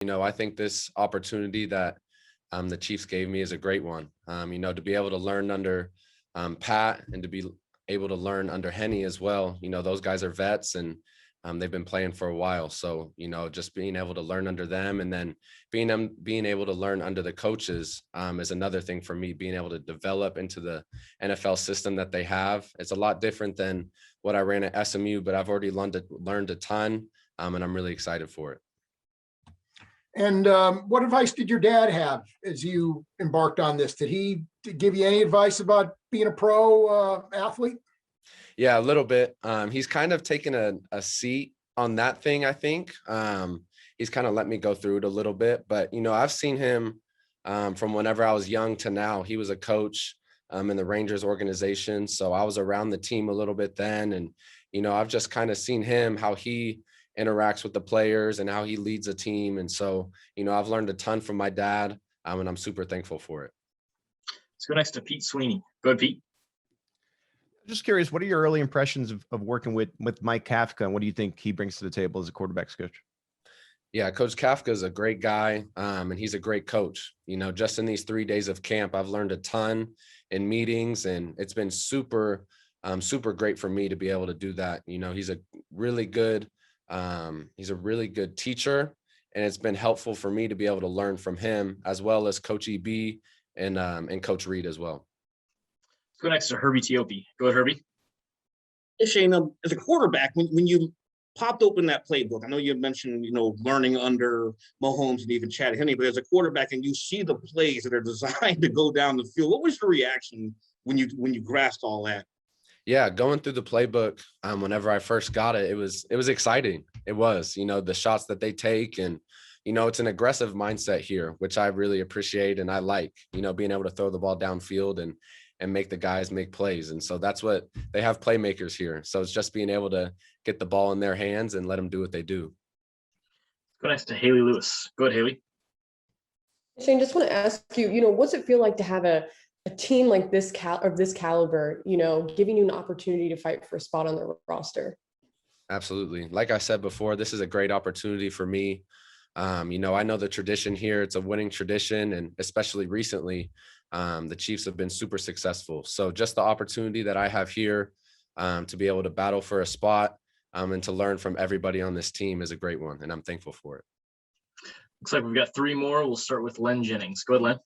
I think this opportunity that the Chiefs gave me is a great one. To be able to learn under Pat and to be able to learn under Henny as well. Those guys are vets and they've been playing for a while. So, just being able to learn under them and then being able to learn under the coaches is another thing for me, being able to develop into the NFL system that they have. It's a lot different than what I ran at SMU, but I've already learned a ton and I'm really excited for it. And what advice did your dad have as you embarked on this? Did he give you any advice about being a pro athlete? Yeah, a little bit. He's kind of taken a seat on that thing, I think. He's kind of let me go through it a little bit, but, I've seen him from whenever I was young to now. He was a coach in the Rangers organization. So I was around the team a little bit then. And, I've just kind of seen him, how he interacts with the players and how he leads a team. And so, I've learned a ton from my dad and I'm super thankful for it. Let's go next to Pete Sweeney. Go ahead, Pete. Just curious, what are your early impressions of working with Mike Kafka, and what do you think he brings to the table as a quarterback's coach? Yeah, Coach Kafka is a great guy, and he's a great coach. Just in these 3 days of camp, I've learned a ton in meetings, and it's been super great for me to be able to do that. He's a really good teacher, and it's been helpful for me to be able to learn from him as well as Coach EB and Coach Reed as well. Let's go next to Herbie Teope. Go ahead, Herbie. Hey, Shane, as a quarterback, when you popped open that playbook, I know you mentioned, learning under Mahomes and even Chad Henne, but as a quarterback and you see the plays that are designed to go down the field, what was your reaction when you grasped all that? Yeah, going through the playbook, whenever I first got it, it was exciting. It was, the shots that they take and, it's an aggressive mindset here, which I really appreciate. And I like, being able to throw the ball downfield and make the guys make plays. And so that's what they have, playmakers here. So it's just being able to get the ball in their hands and let them do what they do. Go next to Haley Lewis. Go ahead, Haley. Shane, just want to ask you, what's it feel like to have a team like this caliber, giving you an opportunity to fight for a spot on the roster? Absolutely. Like I said before, this is a great opportunity for me. I know the tradition here, it's a winning tradition. And especially recently, the Chiefs have been super successful. So just the opportunity that I have here to be able to battle for a spot and to learn from everybody on this team is a great one. And I'm thankful for it. Looks like we've got three more. We'll start with Len Jennings. Go ahead,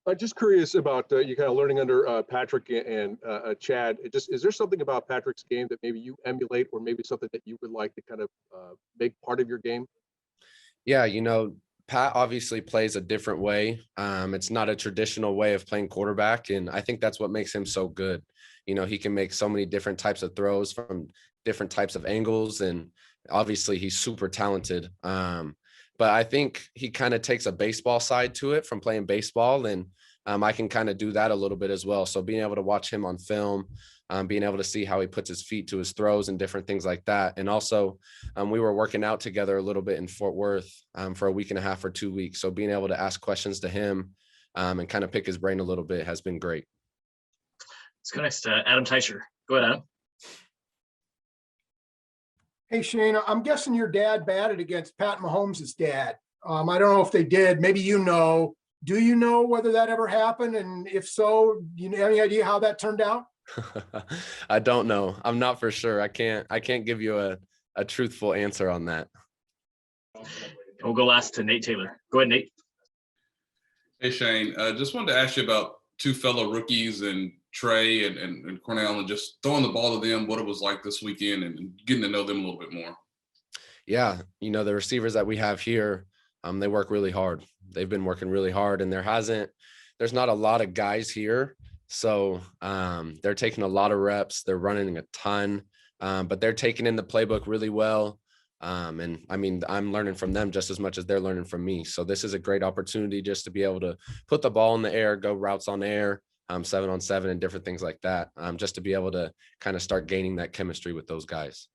Len. Just curious about you kind of learning under Patrick and Chad. Is there something about Patrick's game that maybe you emulate, or maybe something that you would like to kind of make part of your game? Yeah, Pat obviously plays a different way. It's not a traditional way of playing quarterback, and I think that's what makes him so good. He can make so many different types of throws from different types of angles, and obviously he's super talented. But I think he kind of takes a baseball side to it from playing baseball, and I can kind of do that a little bit as well. So being able to watch him on film, being able to see how he puts his feet to his throws and different things like that. And also we were working out together a little bit in Fort Worth for a week and a half or 2 weeks. So being able to ask questions to him and kind of pick his brain a little bit has been great. Let's go next to Adam Teicher. Go ahead, Adam. Hey, Shane, I'm guessing your dad batted against Pat Mahomes' dad. I don't know if they did. Maybe do you know whether that ever happened? And if so, do you have any idea how that turned out? I don't know. I'm not for sure. I can't give you a truthful answer on that. We'll go last to Nate Taylor. Go ahead, Nate. Hey, Shane. Just wanted to ask you about two fellow rookies and Trey and Cornell, and just throwing the ball to them, what it was like this weekend and getting to know them a little bit more. Yeah, the receivers that we have here, they work really hard. They've been working really hard, and there's not a lot of guys here. So they're taking a lot of reps. They're running a ton, but they're taking in the playbook really well. And I mean, I'm learning from them just as much as they're learning from me. So this is a great opportunity just to be able to put the ball in the air, go routes on air, 7-on-7 and different things like that, just to be able to kind of start gaining that chemistry with those guys.